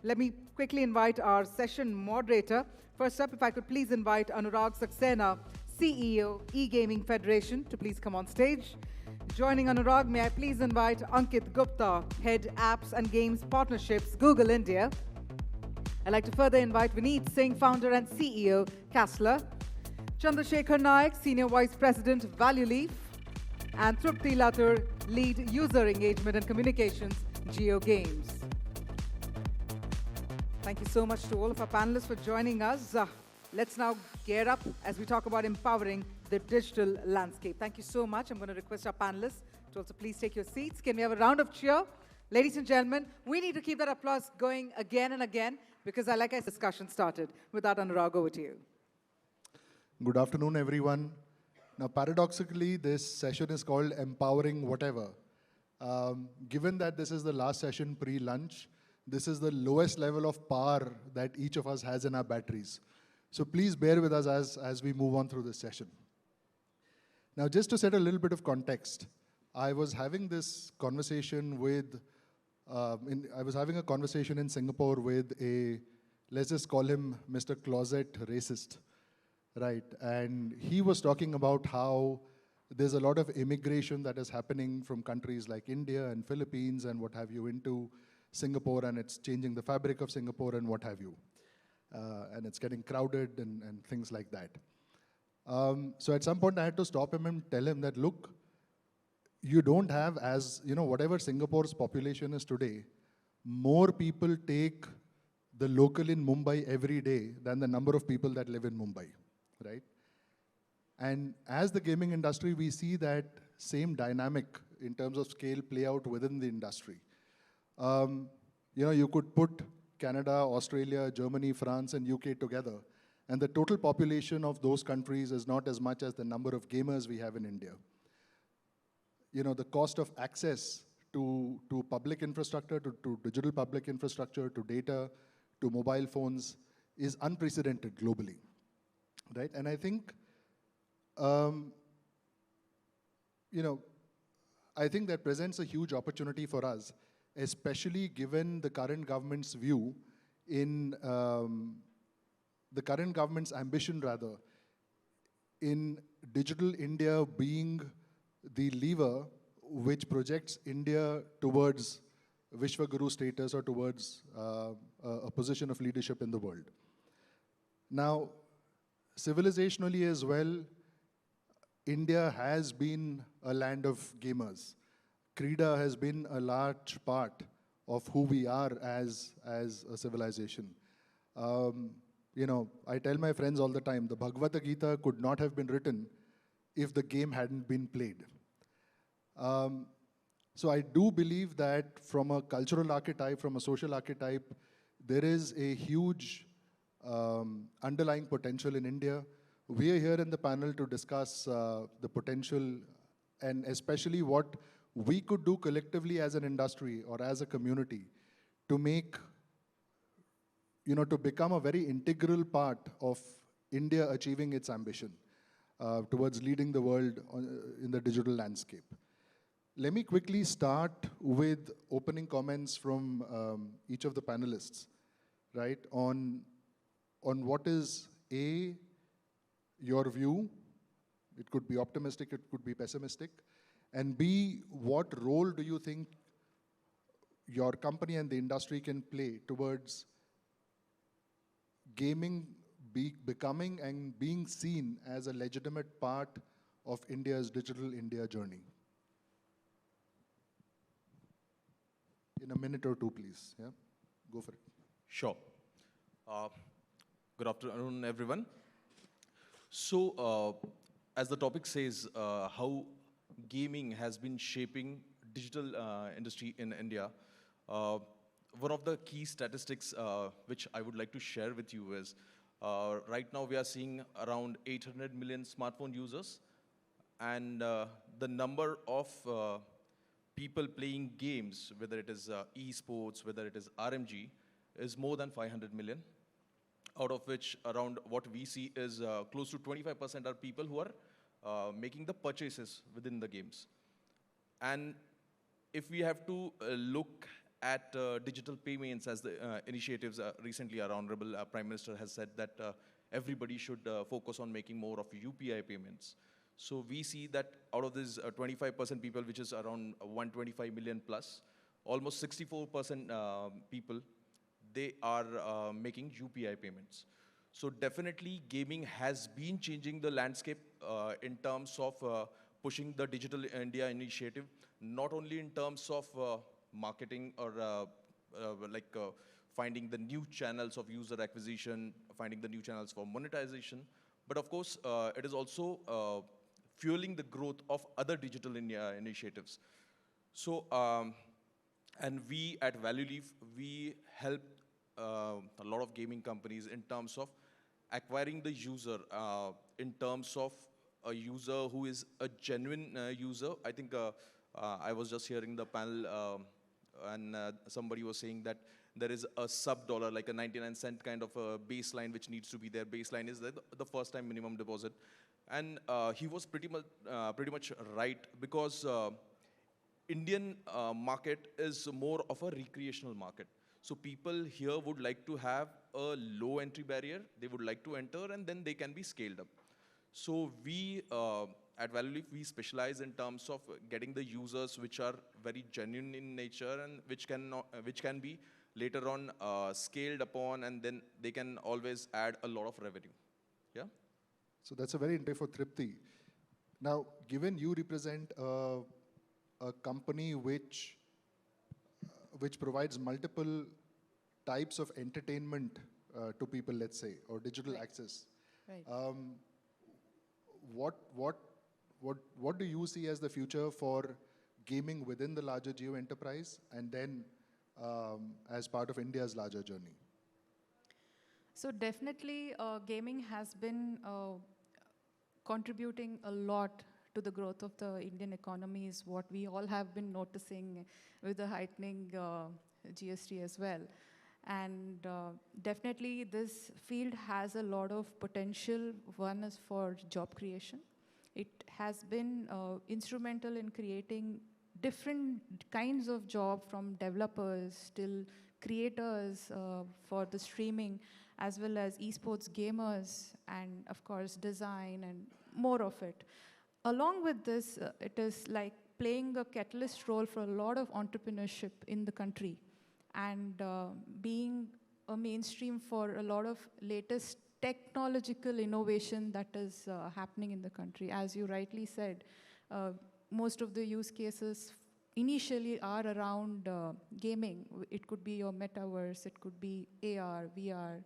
Let me quickly invite our session moderator. First up, if I could please invite Anuraag Saxena, CEO, E-Gaming Federation, to please come on stage. Joining Anuraag, may I please invite Ankit Gupta, Head Apps and Games Partnerships, Google India. I'd like to further invite Vineet, Singh, founder and CEO, Castler. Chandrashekhar Naik, Senior Vice President, Valueleaf. And Trupti, Latur, Lead User Engagement and Communications, Geo Games. Thank you so much to all of our panelists for joining us. Let's now gear up as we talk about empowering the digital landscape. Thank you so much. I'm going to request our panelists to also please take your seats. Can we have a round of cheer? Ladies and gentlemen, we need to keep that applause going again and again because I like our discussion started. With that, Anuraag, over to you. Good afternoon, everyone. Now, paradoxically, this session is called Empowering Whatever. Given that this is the last session pre-lunch, this is the lowest level of power that each of us has in our batteries. So please bear with us as we move on through this session. Now, just to set a little bit of context, I was having this conversation with, I was having a conversation in Singapore with let's just call him Mr. Closet Racist, right? And he was talking about how there's a lot of immigration that is happening from countries like India and Philippines and what have you into Singapore, and it's changing the fabric of Singapore and what have you. And it's getting crowded and things like that. So at some point I had to stop him and tell him that, look, you don't have, as you know, whatever Singapore's population is today, more people take the local in Mumbai every day than the number of people that live in Mumbai, right? And as the gaming industry, we see that same dynamic in terms of scale play out within the industry. You know, you could put Canada, Australia, Germany, France, and UK together, and the total population of those countries is not as much as the number of gamers we have in India. You know, the cost of access to public infrastructure, to digital public infrastructure, to data, to mobile phones is unprecedented globally, right? And I think, you know, I think that presents a huge opportunity for us, especially given the current government's view in, the current government's ambition rather, in digital India being the lever which projects India towards Vishwaguru status or towards a position of leadership in the world. Now, civilizationally as well, India has been a land of gamers. Krida has been a large part of who we are as a civilization. You know, I tell my friends all the time, the Bhagavad Gita could not have been written if the game hadn't been played. So I do believe that from a cultural archetype, from a social archetype, there is a huge underlying potential in India. We are here in the panel to discuss the potential and especially what we could do collectively as an industry or as a community to make, you know, to become a very integral part of India achieving its ambition towards leading the world in the digital landscape. Let me quickly start with opening comments from each of the panelists, right, on what is A, your view. It could be optimistic, it could be pessimistic. And B, what role do you think your company and the industry can play towards gaming becoming and being seen as a legitimate part of India's digital India journey? In a minute or two, please. Yeah, go for it. Sure. Good afternoon, everyone. So, as the topic says, how gaming has been shaping digital industry in India. One of the key statistics which I would like to share with you is, right now we are seeing around 800 million smartphone users, and the number of people playing games, whether it is esports, whether it is RMG, is more than 500 million, out of which around what we see is close to 25% are people who are making the purchases within the games. And if we have to look at digital payments as the initiatives recently our Honorable Prime Minister has said that everybody should focus on making more of UPI payments. So we see that out of this 25% people, which is around 125 million plus, almost 64% people, they are making UPI payments. So definitely gaming has been changing the landscape in terms of pushing the Digital India initiative, not only in terms of marketing or finding the new channels of user acquisition, finding the new channels for monetization, but of course, it is also fueling the growth of other Digital India initiatives. So, and we at Valueleaf, we help a lot of gaming companies in terms of acquiring the user, in terms of a user who is a genuine user. I think I was just hearing the panel and somebody was saying that there is a sub-dollar, like a 99-cent kind of a baseline which needs to be there. Baseline is the first time minimum deposit. And he was pretty much right, because Indian market is more of a recreational market. So people here would like to have a low entry barrier. They would like to enter, and then they can be scaled up. So we, at Valueleaf, we specialize in terms of getting the users which are very genuine in nature and which can be later on scaled upon, and then they can always add a lot of revenue. Yeah. So that's a very interesting for Trupti. Now, given you represent a company which provides multiple types of entertainment to people, let's say, or digital access. Right. What do you see as the future for gaming within the larger Geo enterprise, and then as part of India's larger journey? So definitely, gaming has been contributing a lot to the growth of the Indian economy, is what we all have been noticing with the heightening GST as well. And definitely this field has a lot of potential. One is for job creation. It has been instrumental in creating different kinds of job, from developers till creators for the streaming, as well as esports gamers, and of course design and more of it. Along with this, it is like playing a catalyst role for a lot of entrepreneurship in the country, and being a mainstream for a lot of latest technological innovation that is happening in the country. As you rightly said, most of the use cases initially are around gaming. It could be your metaverse, it could be AR, VR.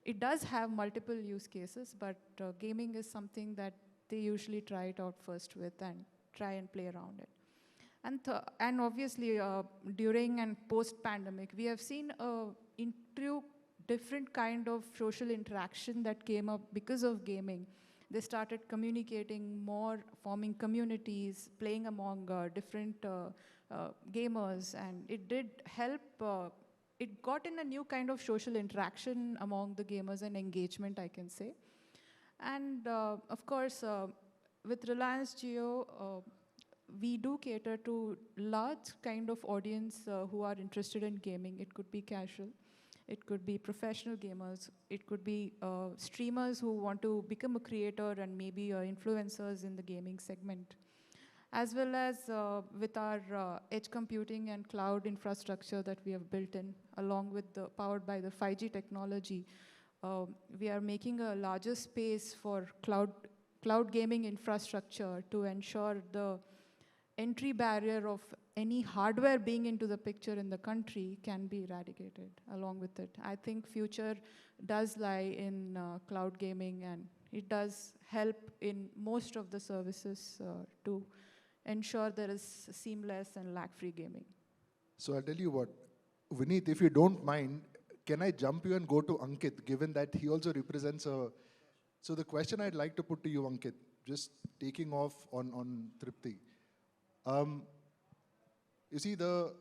It does have multiple use cases, but gaming is something that they usually try it out first with and try and play around it. And obviously, during and post-pandemic, we have seen different kind of social interaction that came up because of gaming. They started communicating more, forming communities, playing among different gamers, and it did help. It got in a new kind of social interaction among the gamers and engagement, I can say. And of course, with Reliance Jio, we do cater to large kind of audience who are interested in gaming. It could be casual, it could be professional gamers, it could be streamers who want to become a creator and maybe influencers in the gaming segment. As well as with our edge computing and cloud infrastructure that we have built in, along with powered by the 5G technology, we are making a larger space for cloud gaming infrastructure to ensure the entry barrier of any hardware being into the picture in the country can be eradicated along with it. I think future does lie in cloud gaming, and it does help in most of the services to ensure there is seamless and lag-free gaming. So I'll tell you what, Vineet, if you don't mind, can I jump you and go to Ankit, given that he also represents a... So the question I'd like to put to you, Ankit, just taking off on Trupti. You see, the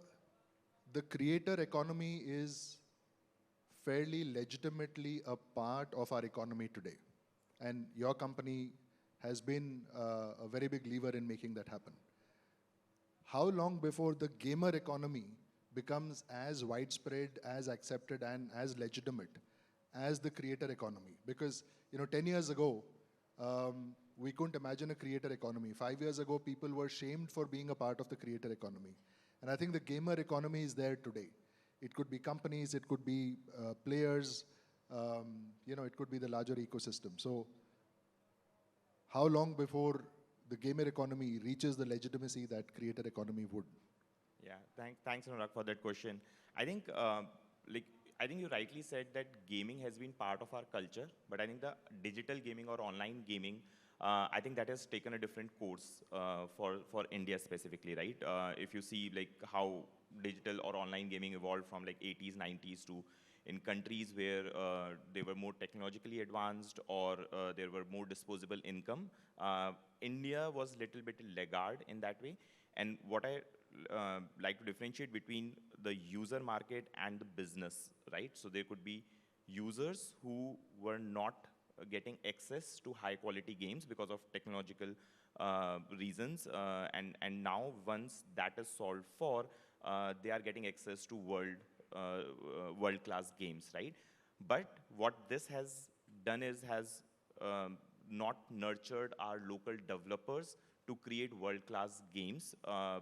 creator economy is fairly legitimately a part of our economy today. And your company has been a very big lever in making that happen. How long before the gamer economy becomes as widespread, as accepted, and as legitimate as the creator economy. Because 10 years ago, we couldn't imagine a creator economy. 5 years ago, people were shamed for being a part of the creator economy. And I think the gamer economy is there today. It could be companies, it could be players, it could be the larger ecosystem. So how long before the gamer economy reaches the legitimacy that creator economy would? Yeah, thanks, Anuraag, for that question. I think, I think you rightly said that gaming has been part of our culture, but I think the digital gaming or online gaming, I think that has taken a different course for India specifically, right? If you see how digital or online gaming evolved from 80s, 90s to in countries where they were more technologically advanced or there were more disposable income, India was a little bit laggard in that way. And what I like to differentiate between the user market and the business, right? So there could be users who were not getting access to high quality games because of technological reasons. And now once that is solved for, they are getting access to world-class games, right? But what this has done is has not nurtured our local developers to create world-class games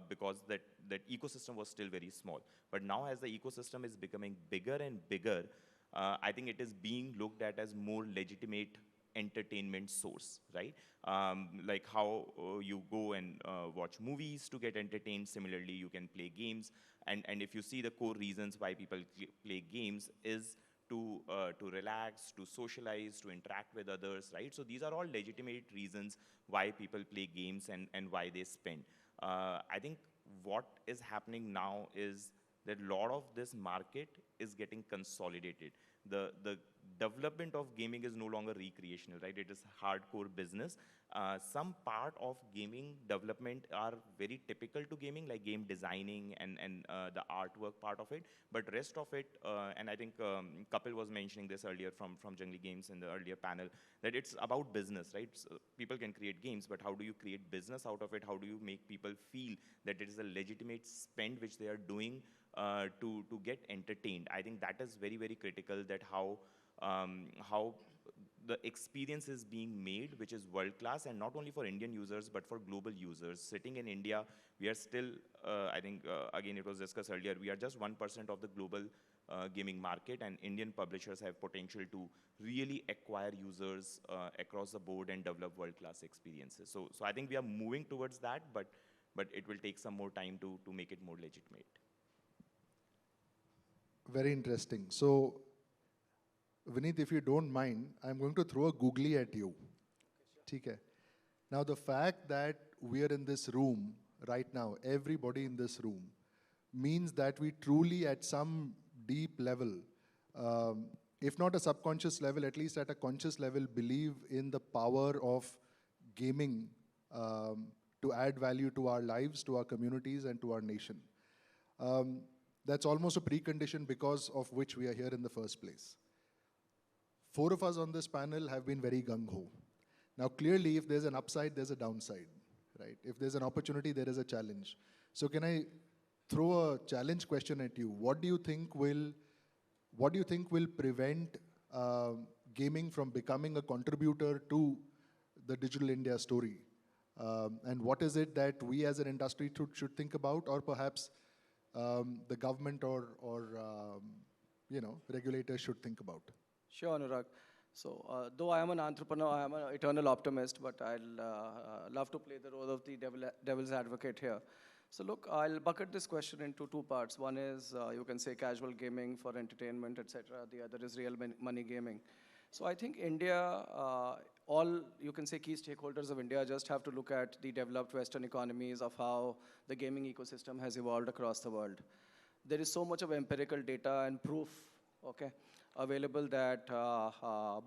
because that ecosystem was still very small. But now as the ecosystem is becoming bigger and bigger, I think it is being looked at as more legitimate entertainment source, right? Like how you go and watch movies to get entertained, similarly you can play games. And if you see the core reasons why people play games is to relax, to socialize, to interact with others, right? So these are all legitimate reasons why people play games and why they spend. I think what is happening now is that a lot of this market is getting consolidated. The development of gaming is no longer recreational, right? It is hardcore business. Some part of gaming development are very typical to gaming, like game designing and the artwork part of it. But rest of it, and I think Kapil was mentioning this earlier from Jungly Games in the earlier panel, that it's about business, right? So people can create games, but how do you create business out of it? How do you make people feel that it is a legitimate spend which they are doing to get entertained? I think that is very, very critical, that how the experience is being made, which is world-class, and not only for Indian users, but for global users. Sitting in India, we are still, I think, again, it was discussed earlier, we are just 1% of the global gaming market, and Indian publishers have potential to really acquire users across the board and develop world-class experiences. So I think we are moving towards that, but it will take some more time to make it more legitimate. Very interesting. So, Vineet, if you don't mind, I'm going to throw a googly at you. Okay, sure. Now, the fact that we are in this room right now, everybody in this room, means that we truly, at some deep level, if not a subconscious level, at least at a conscious level, believe in the power of gaming to add value to our lives, to our communities, and to our nation. That's almost a precondition because of which we are here in the first place. 4 of us on this panel have been very gung-ho. Now, clearly, if there's an upside, there's a downside, right? If there's an opportunity, there is a challenge. So can I throw a challenge question at you? What do you think will prevent gaming from becoming a contributor to the Digital India story? And what is it that we as an industry should think about, or perhaps the government or regulators should think about? Sure, Anuraag. So though I am an entrepreneur, I am an eternal optimist, but I'll love to play the role of the devil's advocate here. So look, I'll bucket this question into 2 parts. One is, you can say, casual gaming for entertainment, etc. The other is real money gaming. So I think India, all, you can say, key stakeholders of India just have to look at the developed Western economies of how the gaming ecosystem has evolved across the world. There is so much of empirical data and proof, okay, available that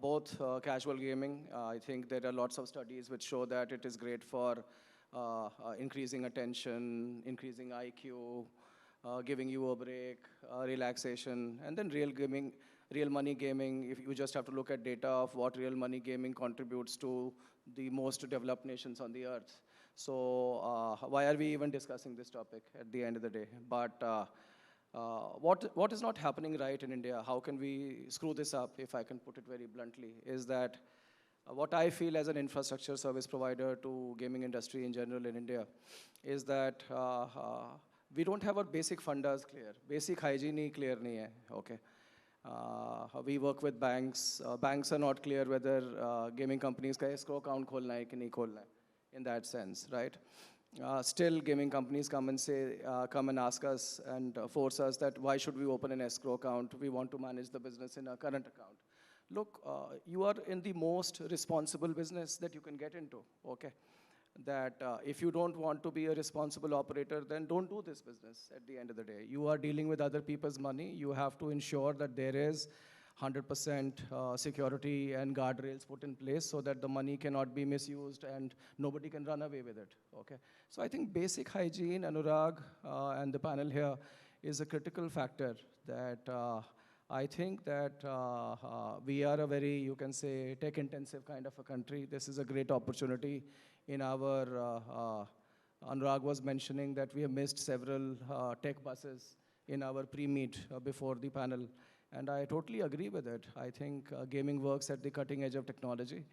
both casual gaming, I think there are lots of studies which show that it is great for increasing attention, increasing IQ, giving you a break, relaxation, and then real money gaming, if you just have to look at data of what real money gaming contributes to the most developed nations on the earth. So why are we even discussing this topic at the end of the day? But What is not happening right in India, how can we screw this up, if I can put it very bluntly, is that what I feel as an infrastructure service provider to gaming industry in general in India is that we don't have our basic fundas clear. Basic hygiene he clear नहीं है, okay. We work with banks. Banks are not clear whether gaming companies का escrow account खोलना है कि नहीं खोलना है, in that sense, right? Still, gaming companies come and ask us and force us that why should we open an escrow account? We want to manage the business in a current account. Look, you are in the most responsible business that you can get into, okay? That if you don't want to be a responsible operator, then don't do this business at the end of the day. You are dealing with other people's money. You have to ensure that there is 100% security and guardrails put in place so that the money cannot be misused and nobody can run away with it, okay? So I think basic hygiene, Anuraag, and the panel here is a critical factor that I think that we are a very, you can say, tech-intensive kind of a country. This is a great opportunity. In our, Anuraag was mentioning that we have missed several tech buses in our pre-meet before the panel. And I totally agree with it. I think gaming works at the cutting edge of technology.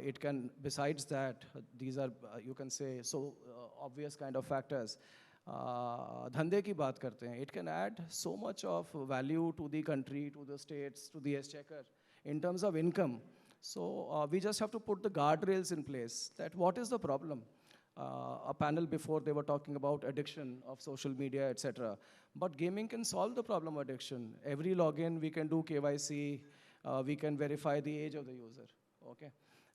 It can, besides that, these are, you can say, so obvious kind of factors. धंधे की बात करते हैं, it can add so much of value to the country, to the states, to the exchequer in terms of income. So we just have to put the guardrails in place. That what is the problem? A panel before they were talking about addiction of social media, etc. But gaming can solve the problem of addiction. Every login we can do KYC, we can verify the age of the user. Okay.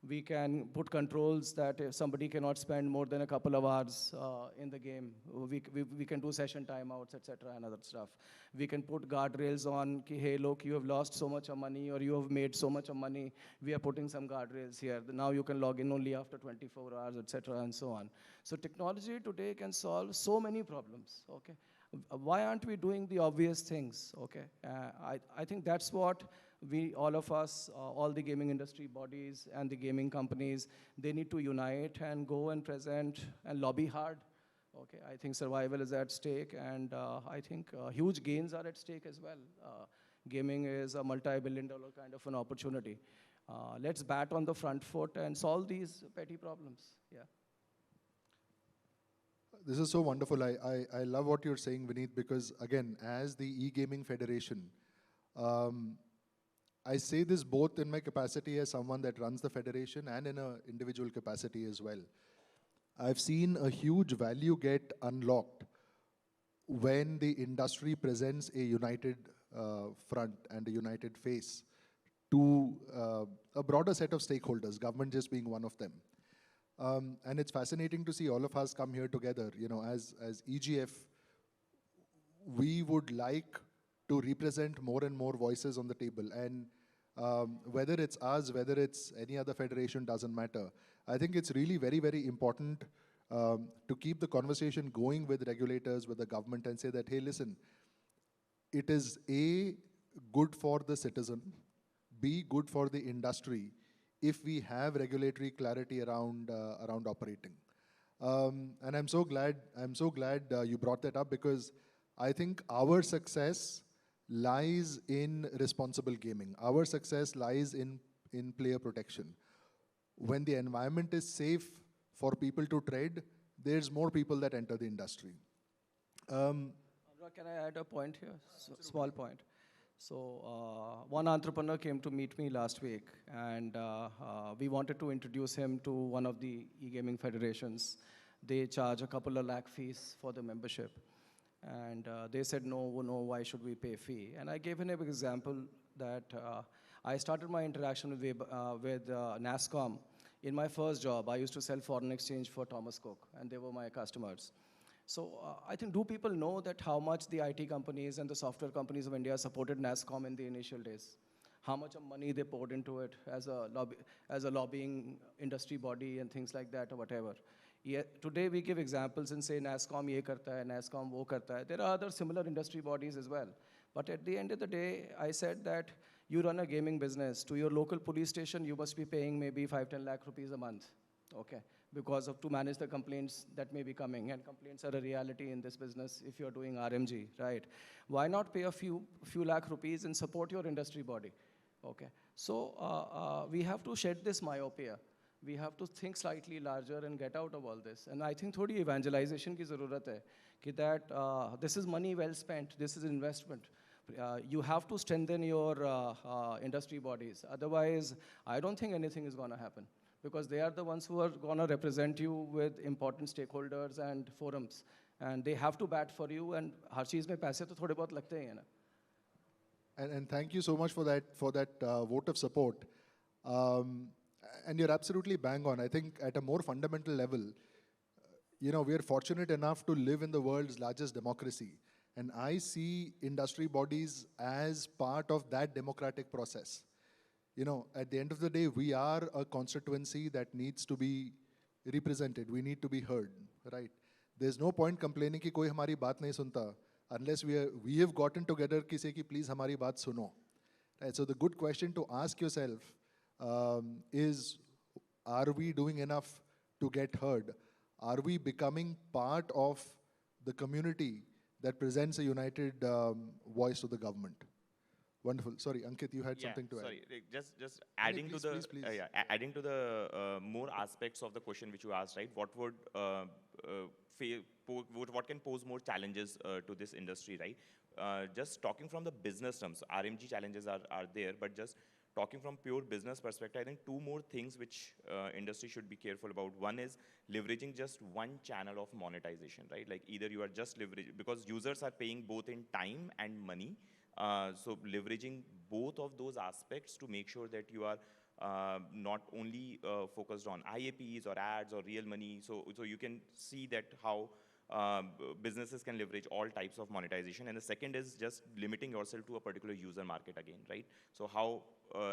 We can put controls that if somebody cannot spend more than a couple of hours in the game. We can do session timeouts, etc. and other stuff. We can put guardrails on, ki, hey, look, you have lost so much of money or you have made so much of money. We are putting some guardrails here. Now you can log in only after 24 hours, etc. and so on. So technology today can solve so many problems, okay? Why aren't we doing the obvious things, okay? I think that's what we, all of us, all the gaming industry bodies and the gaming companies, they need to unite and go and present and lobby hard. Okay, I think survival is at stake, and I think huge gains are at stake as well. Gaming is a multi-billion-dollar kind of an opportunity. Let's bat on the front foot and solve these petty problems. Yeah. This is so wonderful. I love what you're saying, Vineet, because again, as the e-gaming federation, I say this both in my capacity as someone that runs the federation and in an individual capacity as well. I've seen a huge value get unlocked when the industry presents a united front and a united face to a broader set of stakeholders, government just being one of them. And it's fascinating to see all of us come here together. You know, as EGF, we would like to represent more and more voices on the table. And whether it's us, whether it's any other federation, doesn't matter. I think it's really very, very important to keep the conversation going with regulators, with the government, and say that, hey, listen, it is A, good for the citizen, B, good for the industry, if we have regulatory clarity around operating. And I'm so glad you brought that up, because I think our success lies in responsible gaming. Our success lies in player protection. When the environment is safe for people to trade, there's more people that enter the industry. Can I add a point here? Small point. So one entrepreneur came to meet me last week, and we wanted to introduce him to one of the e-gaming federations. They charge a couple of lakh fees for the membership. And they said, no, why should we pay a fee? And I gave him an example that I started my interaction with NASCOM. In my first job, I used to sell foreign exchange for Thomas Cook, and they were my customers. So I think, do people know that how much the IT companies and the software companies of India supported NASCOM in the initial days? How much of money they poured into it as a lobbying industry body and things like that or whatever. Yeah, today we give examples and say NASCOM ye karta hai, NASCOM wo karta hai. There are other similar industry bodies as well. But at the end of the day, I said that you run a gaming business. To your local police station, you must be paying maybe 5-10 lakh rupees a month. Okay. because of to manage the complaints that may be coming, and complaints are a reality in this business if you're doing RMG, right? Why not pay a few lakh rupees and support your industry body? Okay, so we have to shed this myopia. We have to think slightly larger and get out of all this. And I think थोड़ी evangelization की ज़रूरत है कि that this is money well spent, this is investment. You have to strengthen your industry bodies. Otherwise, I don't think anything is going to happen, because they are the ones who are going to represent you with important stakeholders and forums. And they have to bat for you, and हर चीज़ में पैसे तो थोड़े बहुत लगते हैं ना. And thank you so much for that vote of support. And you're absolutely bang on. I think at a more fundamental level, we are fortunate enough to live in the world's largest democracy. And I see industry bodies as part of that democratic process. At the end of the day, we are a constituency that needs to be represented. We need to be heard, right? There's no point complaining कि कोई हमारी बात नहीं सुनता, unless we have gotten together कि say कि please हमारी बात सुनो. Right? So the good question to ask yourself is, are we doing enough to get heard? Are we becoming part of the community that presents a united voice to the government? Wonderful. Sorry, Ankit, you had something to add. Sorry, just adding please, to the please. Adding to the more aspects of the question which you asked, right? What would what can pose more challenges to this industry, right? Just talking from the business terms, RMG challenges are there, but just talking from pure business perspective, I think two more things which industry should be careful about. One is leveraging just one channel of monetization, right? Like either you are just leveraging, because users are paying both in time and money. So leveraging both of those aspects to make sure that you are not only focused on IAPs or ads or real money. So you can see that how businesses can leverage all types of monetization. And the second is just limiting yourself to a particular user market again, right? So how,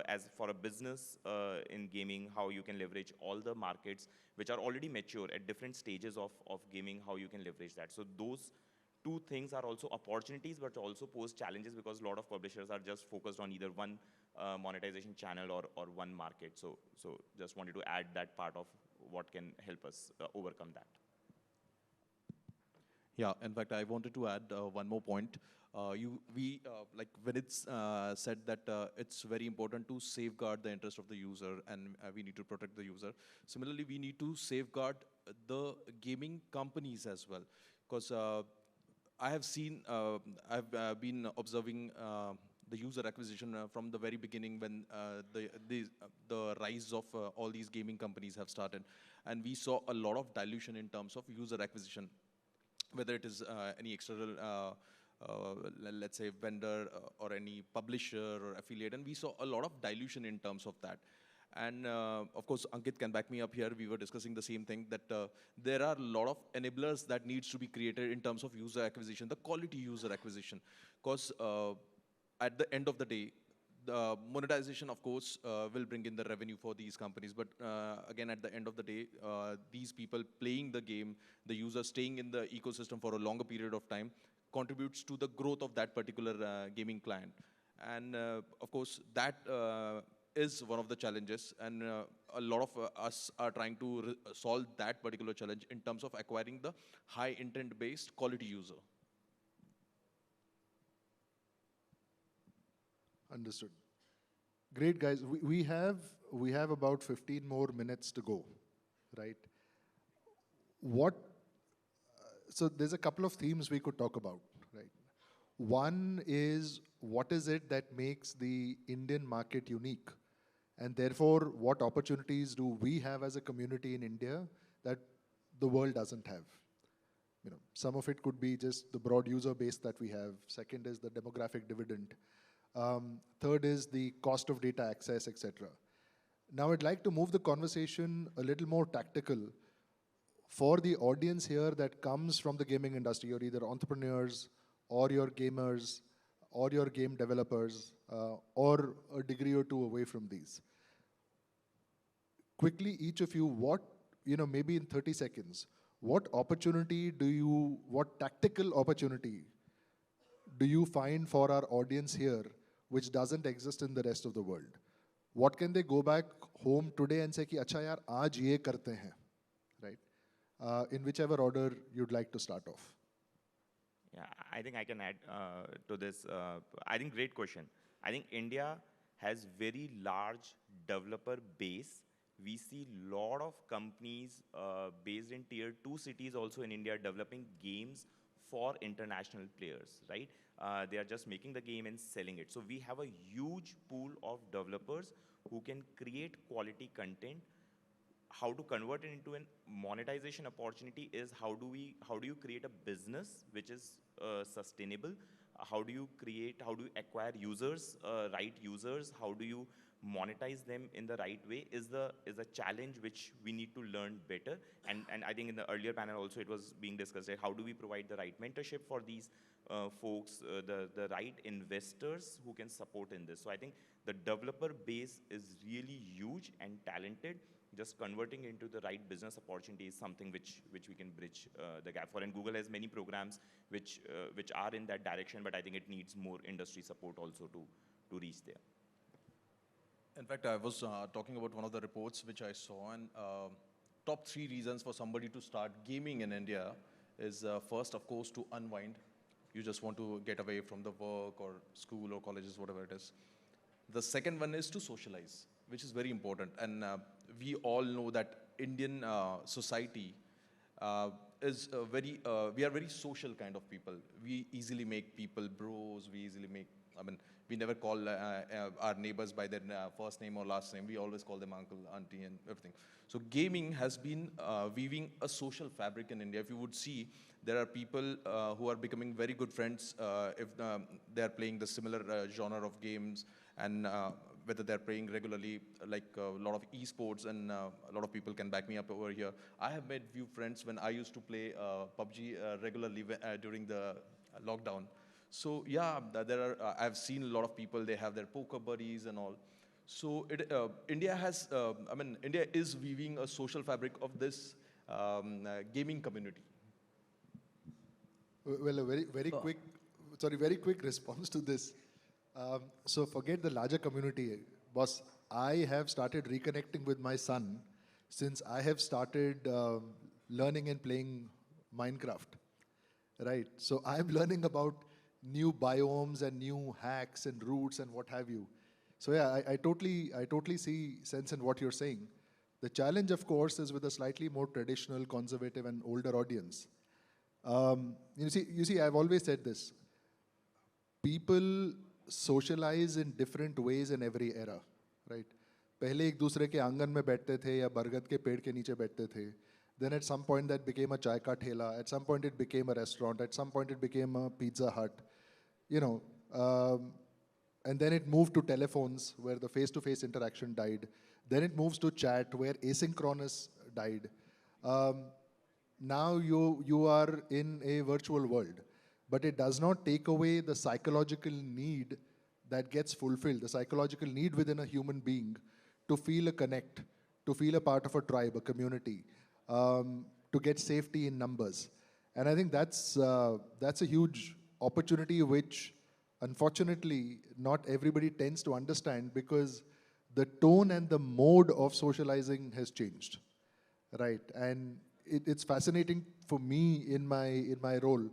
as for a business in gaming, how you can leverage all the markets which are already mature at different stages of gaming, how you can leverage that. So those two things are also opportunities, but also pose challenges, because a lot of publishers are just focused on either one monetization channel or one market. So just wanted to add that part of what can help us overcome that. Yeah, in fact, I wanted to add one more point. Like Vineet said that it's very important to safeguard the interest of the user, and we need to protect the user. Similarly, we need to safeguard the gaming companies as well, because I have seen, I've been observing the user acquisition from the very beginning when the rise of all these gaming companies have started, and we saw a lot of dilution in terms of user acquisition, whether it is any external, let's say, vendor or any publisher or affiliate, and we saw a lot of dilution in terms of that. And of course, Ankit can back me up here. We were discussing the same thing, that there are a lot of enablers that needs to be created in terms of user acquisition, the quality user acquisition. Because at the end of the day, the monetization, of course, will bring in the revenue for these companies. But again, at the end of the day, these people playing the game, the users staying in the ecosystem for a longer period of time, contributes to the growth of that particular gaming client. And of course, that is one of the challenges, and a lot of us are trying to solve that particular challenge in terms of acquiring the high intent based quality user. Understood. Great, guys. We have about 15 more minutes to go, right? So there's a couple of themes we could talk about, right? One is, what is it that makes the Indian market unique? And therefore, what opportunities do we have as a community in India that the world doesn't have? Some of it could be just the broad user base that we have. Second is the demographic dividend. Third is the cost of data access, etc. Now, I'd like to move the conversation a little more tactical for the audience here that comes from the gaming industry. You're either entrepreneurs, or you're gamers, or you're game developers, or a degree or two away from these. Quickly, each of you, maybe in 30 seconds, what tactical opportunity do you find for our audience here which doesn't exist in the rest of the world? What can they go back home today and say, ki, acha yaar, aaj ye karte hain, in whichever order you'd like to start off. Yeah, I think I can add to this. I think great question. I think India has very large developer base. We see lot of companies based in tier 2 cities also in India developing games for international players, right? They are just making the game and selling it. So we have a huge pool of developers who can create quality content. How to convert it into a monetization opportunity is how do you create a business which is sustainable? How do you acquire users, right users? How do you monetize them in the right way is a challenge which we need to learn better. And I think in the earlier panel also it was being discussed, right? How do we provide the right mentorship for these folks, the right investors who can support in this. So I think the developer base is really huge and talented. Just converting into the right business opportunity is something which we can bridge the gap for. And Google has many programs which are in that direction, but I think it needs more industry support also to reach there. In fact, I was talking about one of the reports which I saw, and top 3 reasons for somebody to start gaming in India is first, of course, to unwind. You just want to get away from the work or school or colleges, whatever it is. The second one is to socialize, which is very important. And we all know that Indian society is we are very social kind of people. We easily make people bros. We never call our neighbors by their first name or last name. We always call them uncle, auntie, and everything. So gaming has been weaving a social fabric in India. If you would see, there are people who are becoming very good friends if they are playing the similar genre of games, and whether they're playing regularly, like a lot of esports, and a lot of people can back me up over here. I have made few friends when I used to play PUBG regularly during the lockdown. So yeah, I've seen a lot of people, they have their poker buddies and all. So India is weaving a social fabric of this gaming community. Well, a very quick response to this. So forget the larger community, boss. I have started reconnecting with my son since I have started learning and playing Minecraft, right? So I'm learning about new biomes and new hacks and routes and what have you. So yeah, I totally see sense in what you're saying. The challenge, of course, is with a slightly more traditional, conservative, and older audience. You see, I've always said this. People socialize in different ways in every era, right? पहले एक दूसरे के आंगन में बैठते थे या बरगद के पेड़ के नीचे बैठते थे. Then at some point that became a chai ka thela. At some point it became a restaurant. At some point it became a Pizza Hut. And then it moved to telephones where the face-to-face interaction died. Then it moves to chat where asynchronous died. Now you are in a virtual world, but it does not take away the psychological need that gets fulfilled, the psychological need within a human being to feel a connect, to feel a part of a tribe, a community, to get safety in numbers. And I think that's a huge opportunity which, unfortunately, not everybody tends to understand because the tone and the mode of socializing has changed, right? And it's fascinating for me in my role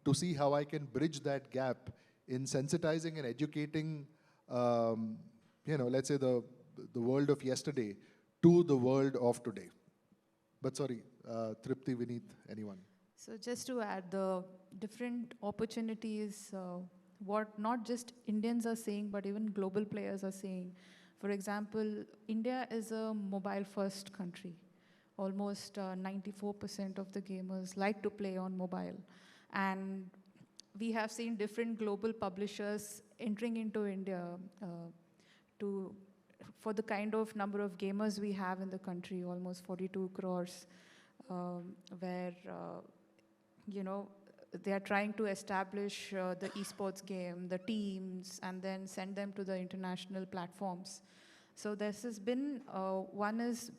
to see how I can bridge that gap in sensitizing and educating, let's say the world of yesterday to the world of today. But sorry, Trupti, Vineet, anyone? So just to add, the different opportunities, what not just Indians are saying, but even global players are saying. For example, India is a mobile-first country. Almost 94% of the gamers like to play on mobile. And we have seen different global publishers entering into India for the kind of number of gamers we have in the country, almost 42 crores, where, they are trying to establish the esports game, the teams, and then send them to the international platforms. So this has been, one is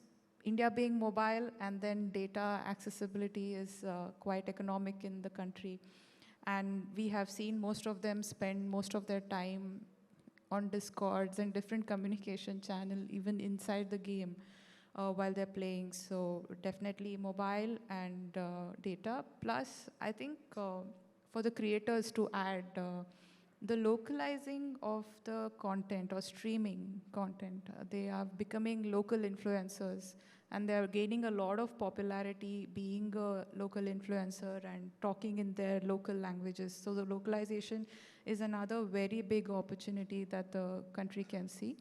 India being mobile, and then data accessibility is quite economic in the country. And we have seen most of them spend most of their time on Discords and different communication channel, even inside the game, while they're playing. So definitely mobile and data. Plus, I think for the creators to add the localizing of the content or streaming content. They are becoming local influencers and they are gaining a lot of popularity being a local influencer and talking in their local languages. So the localization is another very big opportunity that the country can see.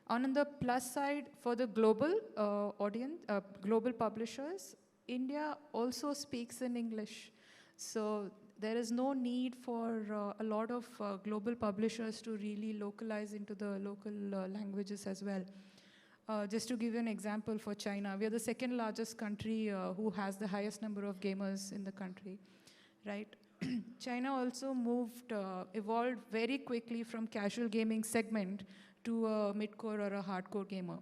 On the plus side, for the global audience, global publishers, India also speaks in English. So there is no need for a lot of global publishers to really localize into the local languages as well. Just to give you an example for China, we are the second largest country who has the highest number of gamers in the country, right? China also evolved very quickly from casual gaming segment to a mid-core or a hardcore gamer.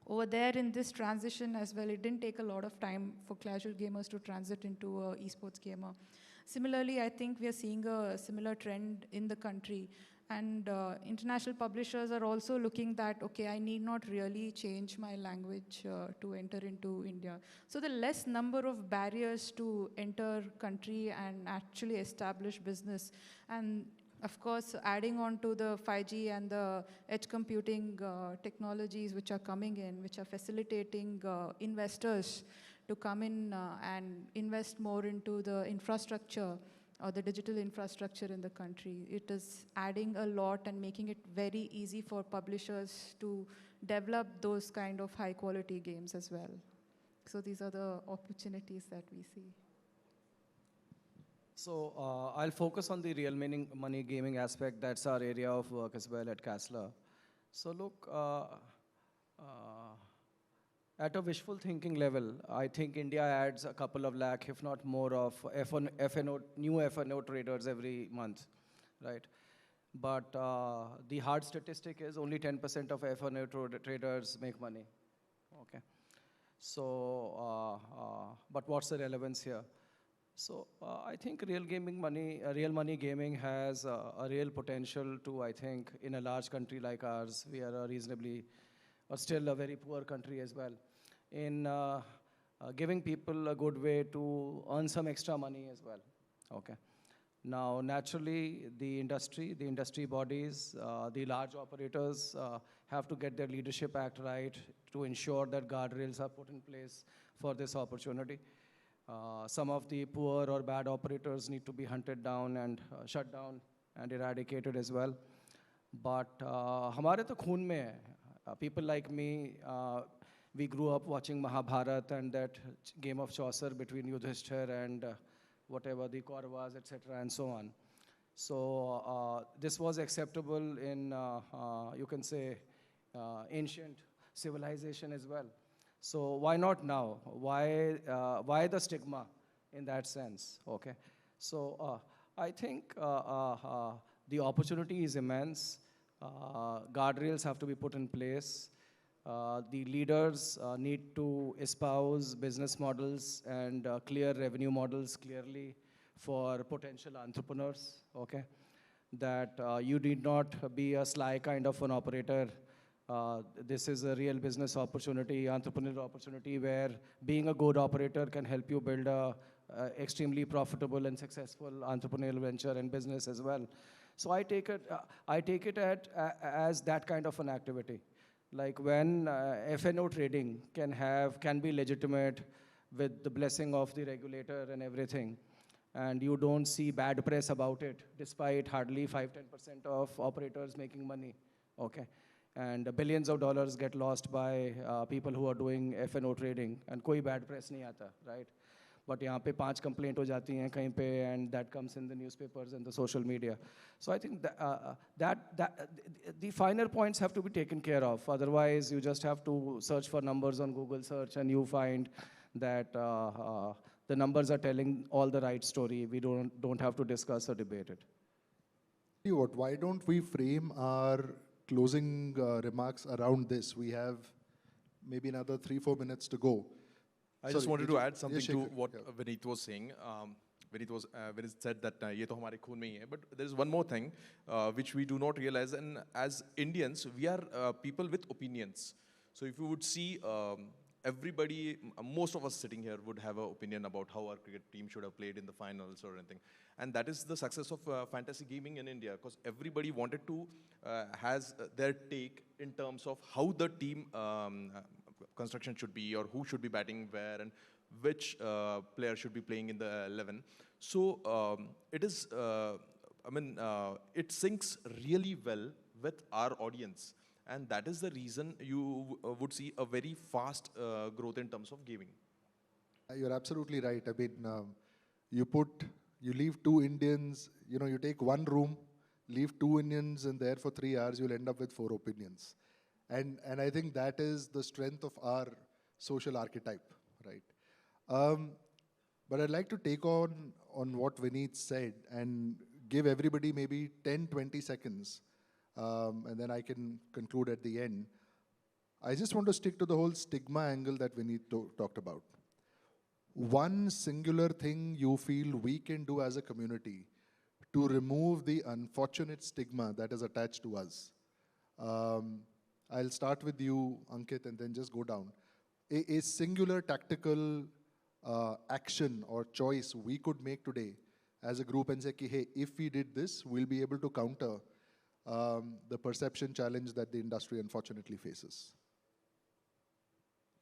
Over there in this transition as well, it didn't take a lot of time for casual gamers to transit into a esports gamer. Similarly, I think we are seeing a similar trend in the country. And international publishers are also looking that, okay, I need not really change my language to enter into India. So the less number of barriers to enter country and actually establish business. And of course, adding on to the 5G and the edge computing technologies which are coming in, which are facilitating investors to come in and invest more into the infrastructure or the digital infrastructure in the country. It is adding a lot and making it very easy for publishers to develop those kind of high quality games as well. So these are the opportunities that we see. So I'll focus on the real money gaming aspect. That's our area of work as well at Castler. So look, at a wishful thinking level, I think India adds a couple of lakh, if not more, of new FNO traders every month, right? But the hard statistic is only 10% of FNO traders make money, okay? So, but what's the relevance here? So I think real money gaming has a real potential to, I think, in a large country like ours, we are still a very poor country as well, in giving people a good way to earn some extra money as well, okay? Now, naturally, the industry bodies, the large operators have to get their leadership act right to ensure that guardrails are put in place for this opportunity. Some of the poor or bad operators need to be hunted down and shut down and eradicated as well. But हमारे तो खून में है. People like me, we grew up watching Mahabharata and that game of Chaucer between Yudhishthir and whatever the Kauravas, etc., and so on. So this was acceptable in, you can say, ancient civilization as well. So why not now? Why the stigma in that sense? Okay. So I think the opportunity is immense. Guardrails have to be put in place. The leaders need to espouse business models and clear revenue models clearly for potential entrepreneurs. Okay. That you need not be a sly kind of an operator. This is a real business opportunity, entrepreneurial opportunity, where being a good operator can help you build a extremely profitable and successful entrepreneurial venture and business as well. So I take it as that kind of an activity. Like when FNO trading can be legitimate with the blessing of the regulator and everything, and you don't see bad press about it, despite hardly 5–10% of operators making money. Okay. And billions of dollars get lost by people who are doing FNO trading, and koi bad press nahi aata, right? But यहाँ पे 5 complaint हो जाती हैं कहीं पे, and that comes in the newspapers and the social media. So I think that the finer points have to be taken care of. Otherwise, you just have to search for numbers on Google search, and you find that the numbers are telling all the right story. We don't have to discuss or debate it. Why don't we frame our closing remarks around this? We have maybe another 3–4 minutes to go. I just wanted to add something to what yeah. Vineet was saying. Vineet said that ye to hamare khoon mein hi hai. But there is one more thing which we do not realize, and as Indians, we are people with opinions. So if you would see everybody, most of us sitting here would have an opinion about how our cricket team should have played in the finals or anything. And that is the success of fantasy gaming in India, because everybody wanted to has their take in terms of how the team construction should be, or who should be batting where, and which player should be playing in the 11. So it is, it syncs really well with our audience. And that is the reason you would see a very fast growth in terms of gaming. You're absolutely right. I mean, you leave two Indians, you take one room, leave two Indians in there for 3 hours, you'll end up with 4 opinions. And I think that is the strength of our social archetype, right? But I'd like to take on what Vineet said and give everybody maybe 10, 20 seconds, and then I can conclude at the end. I just want to stick to the whole stigma angle that Vineet talked about. One singular thing you feel we can do as a community to remove the unfortunate stigma that is attached to us. I'll start with you, Ankit, and then just go down. A singular tactical action or choice we could make today as a group and say, hey, if we did this, we'll be able to counter the perception challenge that the industry unfortunately faces.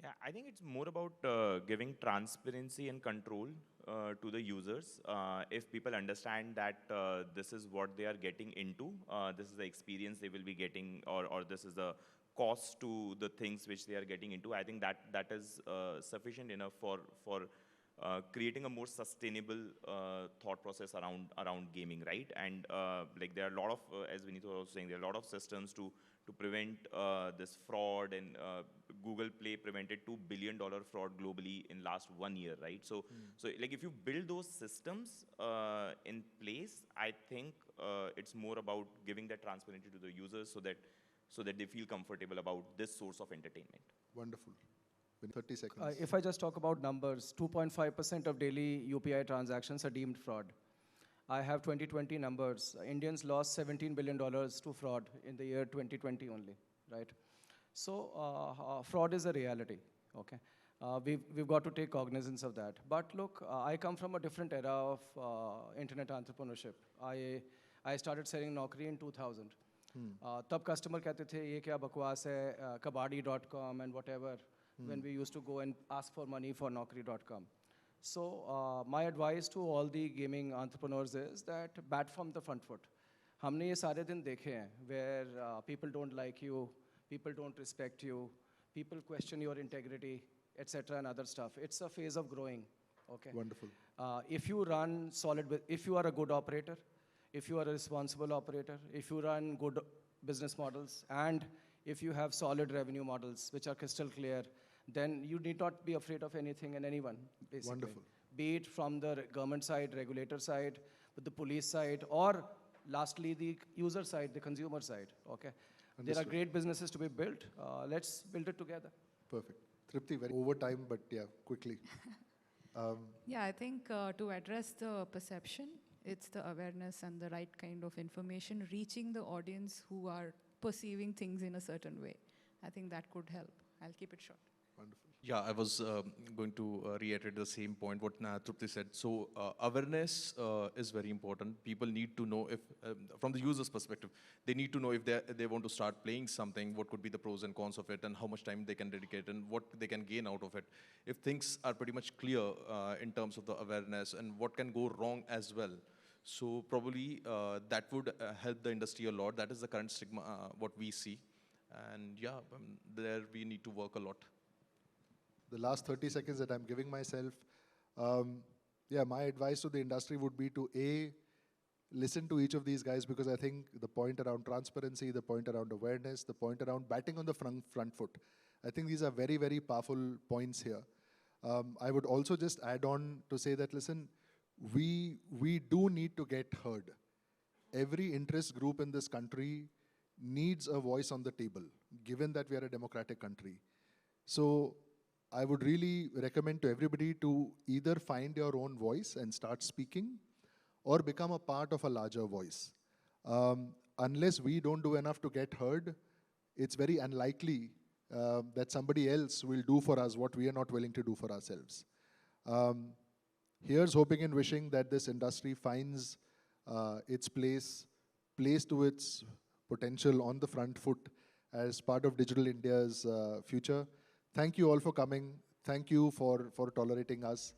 Yeah, I think it's more about giving transparency and control to the users. If people understand that this is what they are getting into, this is the experience they will be getting, or this is the cost to the things which they are getting into, I think that is sufficient enough for creating a more sustainable thought process around gaming, right? And like there are a lot of, as Vineet was also saying, there are a lot of systems to prevent this fraud, and Google Play prevented $2 billion fraud globally in last 1 year, right? So like if you build those systems in place, I think it's more about giving that transparency to the users so that they feel comfortable about this source of entertainment. Wonderful. In 30 seconds. If I just talk about numbers, 2.5% of daily UPI transactions are deemed fraud. I have 2020 numbers. Indians lost $17 billion to fraud in the year 2020 only, right? So fraud is a reality, okay? We've got to take cognizance of that. But look, I come from a different era of internet entrepreneurship. I started selling Naukri in 2000. तब customer कहते थे ये क्या बकवास है, kabadi.com and whatever, when we used to go and ask for money for naukri.com. So my advice to all the gaming entrepreneurs is that bat from the front foot. हमने ये सारे दिन देखे हैं where people don't like you, people don't respect you, people question your integrity, etc. and other stuff. It's a phase of growing. Okay. Wonderful. If you run solid, if you are a good operator, if you are a responsible operator, if you run good business models, and if you have solid revenue models which are crystal clear, then you need not be afraid of anything and anyone, basically. Wonderful. Be it from the government side, regulator side, the police side, or lastly, the user side, the consumer side, okay? Understood. There are great businesses to be built. Let's build it together. Perfect. Trupti, very over time, but yeah, quickly. Yeah, I think to address the perception, it's the awareness and the right kind of information reaching the audience who are perceiving things in a certain way. I think that could help. I'll keep it short. Wonderful. Yeah, I was going to reiterate the same point what Trupti said. So awareness is very important. People need to know if, from the user's perspective, they need to know if they want to start playing something, what could be the pros and cons of it, and how much time they can dedicate, and what they can gain out of it. If things are pretty much clear in terms of the awareness and what can go wrong as well. So probably that would help the industry a lot. That is the current stigma, what we see. And yeah, there we need to work a lot. The last 30 seconds that I'm giving myself, yeah, my advice to the industry would be to listen to each of these guys, because I think the point around transparency, the point around awareness, the point around batting on the front foot, I think these are very, very powerful points here. I would also just add on to say that, listen, we do need to get heard. Every interest group in this country needs a voice on the table, given that we are a democratic country. So I would really recommend to everybody to either find your own voice and start speaking, or become a part of a larger voice. Unless we don't do enough to get heard, it's very unlikely that somebody else will do for us what we are not willing to do for ourselves. Here's hoping and wishing that this industry finds its place to its potential on the front foot as part of Digital India's future. Thank you all for coming. Thank you for tolerating us.